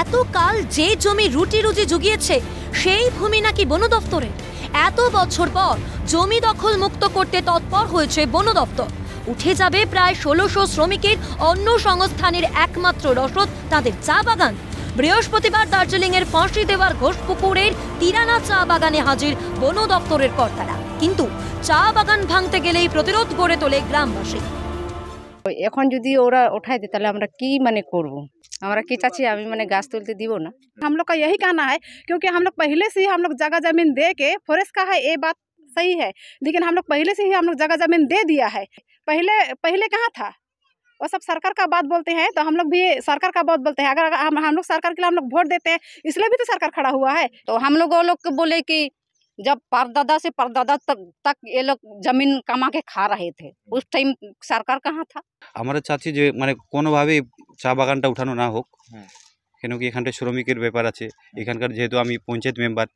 এতকাল যে জমি রুটি রুজি জুগিয়েছে সেই ভূমি নাকি বন দপ্তরের। এত বছর পর জমি দখল মুক্ত করতে তৎপর হয়েছে বন দপ্তর। উঠে যাবে প্রায় ১৬০০ শ্রমিকের অন্য সংস্থানের একমাত্র রসদ তাদের চা বাগান। বৃহস্পতিবার দার্জিলিং এর ফাঁসি দেওয়ার ঘোষপুকুরের তিরানা চা বাগানে হাজির বন দপ্তরের কর্তারা, কিন্তু চা বাগান ভাঙতে গেলেই প্রতিরোধ গড়ে তোলে গ্রামবাসী। এখন যদি ওরা उठाए दे তাহলে আমরা কি করব? আমরা কি চাচ্ছি আমি গাছ তুলতে দিব না। हम लोग का यही कहना है क्योंकि हम लोग पहले से ही हम लोग जगह जमीन दे के फॉरेस्ट का है, ये बात सही है, लेकिन हम लोग पहले से ही हम लोग जगह जमीन दे दिया है। पहले कहाँ था? वो सब सरकार का बात बोलते हैं, तो हम लोग भी सरकार का बात बोलते हैं। अगर हम लोग सरकार के लिए हम लोग वोट देते हैं, इसलिए भी तो सरकार खड़ा हुआ है। तो हम लोग वो लोग बोले कि जब परदादा से परदादा तक ये लोग जमीन कमा के खा रहे थे, उस टाइम सरकार कहाँ था? আমরা চাচ্ছি যে কোনোভাবেই চা বাগানটা উঠানো না হোক, কেন কি এখানটা শ্রমিকের ব্যাপার আছে। এখানকার যেহেতু আমি পঞ্চায়েত মেম্বার,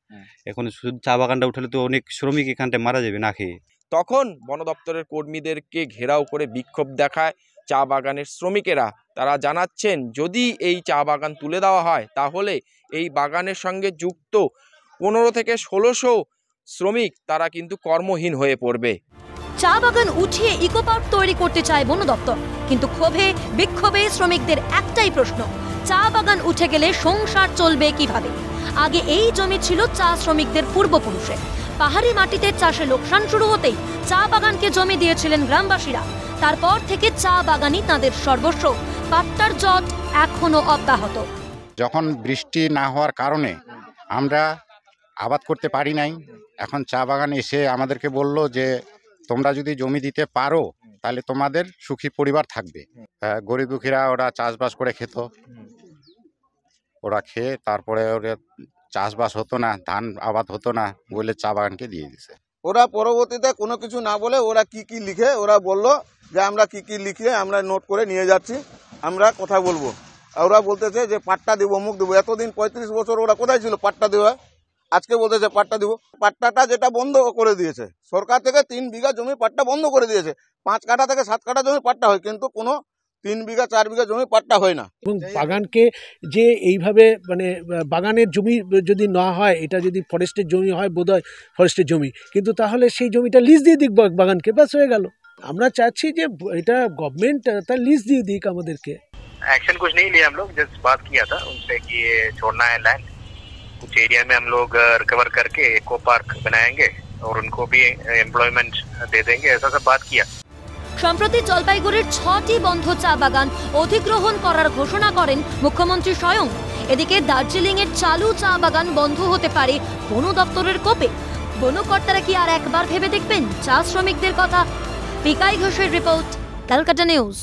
এখন শুধু চা বাগানটা উঠালে তো অনেক শ্রমিক এখানটায় মারা যাবে না খেয়ে। তখন বন দপ্তরের কর্মীদেরকে ঘেরাও করে বিক্ষোভ দেখায় চা বাগানের শ্রমিকেরা। তারা জানাচ্ছেন যদি এই চা বাগান তুলে দেওয়া হয় তাহলে এই বাগানের সঙ্গে যুক্ত 15 থেকে 1600 শ্রমিক তারা কিন্তু কর্মহীন হয়ে পড়বে। চা বাগান উঠিয়ে ইকো পার্ক তৈরি করতে চায় বন দপ্তর, কিন্তু ক্ষোভে বিক্ষোভে শ্রমিকদের একটাই প্রশ্ন, চা বাগান উঠে গেলে সংসার চলবে কিভাবে? আগে এই জমি ছিল চা শ্রমিকদের পূর্বপুরুষের। পাহাড়ি মাটিতে চাষে লোকসান শুরু হতেই চা বাগানকে জমি দিয়েছিলেন গ্রামবাসীরা। তারপর থেকে চা বাগানই তাদের সর্বস্ব। পাট্টার জট এখনো অব্যাহত। যখন বৃষ্টি না হওয়ার কারণে আমরা আবাদ করতে পারি নাই, এখন চা বাগান এসে আমাদেরকে বলল যে তোমরা যদি জমি দিতে পারো তাহলে তোমাদের সুখী পরিবার থাকবে। গরিব দুঃখীরা ওরা চাষবাস করে খেত, ওরা খেয়ে তারপরে ওরা চাষবাস হতো না, ধান আবাদ হতো না বলে চা বাগানকে দিয়ে দিছে। ওরা পরবর্তীতে কোনো কিছু না বলে ওরা কি লিখে ওরা বললো যে আমরা কি লিখে আমরা নোট করে নিয়ে যাচ্ছি, আমরা কথা বলবো। ওরা বলতেছে যে পাট্টা দেবো, মুখ দেবো। এতদিন 35 বছর ওরা কোথায় ছিল পাট্টা দেওয়া? আজকে বলতেছে পাট্টা দিব। পাট্টাটা যেটা বন্ধ করে দিয়েছে সরকার থেকে, 3 বিঘা জমি পাট্টা বন্ধ করে দিয়েছে। 5 কাঠা থেকে 7 কাঠা জমি পাট্টা হয়, কিন্তু কোনো 3 বিঘা 4 বিঘা জমি পাট্টা হয় না। এবং বাগানকে যে এইভাবে বাগানের জমি যদি না হয়, এটা যদি ফরেস্টের জমি হয়, বোধহয় ফরেস্টের জমি, কিন্তু তাহলে সেই জমিটা লিজ দিয়ে দিক বাগানকে, ব্যাস হয়ে গেল। আমরা চাচ্ছি যে এটা গভর্নমেন্ট তার লিজ দিয়ে দিক আমাদেরকে। एक्शन कुछ नहीं लिया, हम लोग जस्ट बात किया था उनसे कि ये छोड़ना है लैंड, कुछ एरिया में हम लोग रिकवर करके इको पार्क बनाएंगे और उनको भी एम्प्लॉयमेंट दे देंगे, ऐसा सब बात किया। সম্প্রতি জলপাইগুড়ির 6টি বন্ধ চা বাগান অধিগ্রহণ করার ঘোষণা করেন মুখ্যমন্ত্রী স্বয়ং। এদিকে দার্জিলিং এর চালু চা বাগান বন্ধ হতে পারে বন দপ্তরের কোপে। বনকর্তারা কি আর একবার ভেবে দেখবেন চা শ্রমিকদের কথা? পিকাই ঘোষের রিপোর্ট, ক্যালকাটা নিউজ।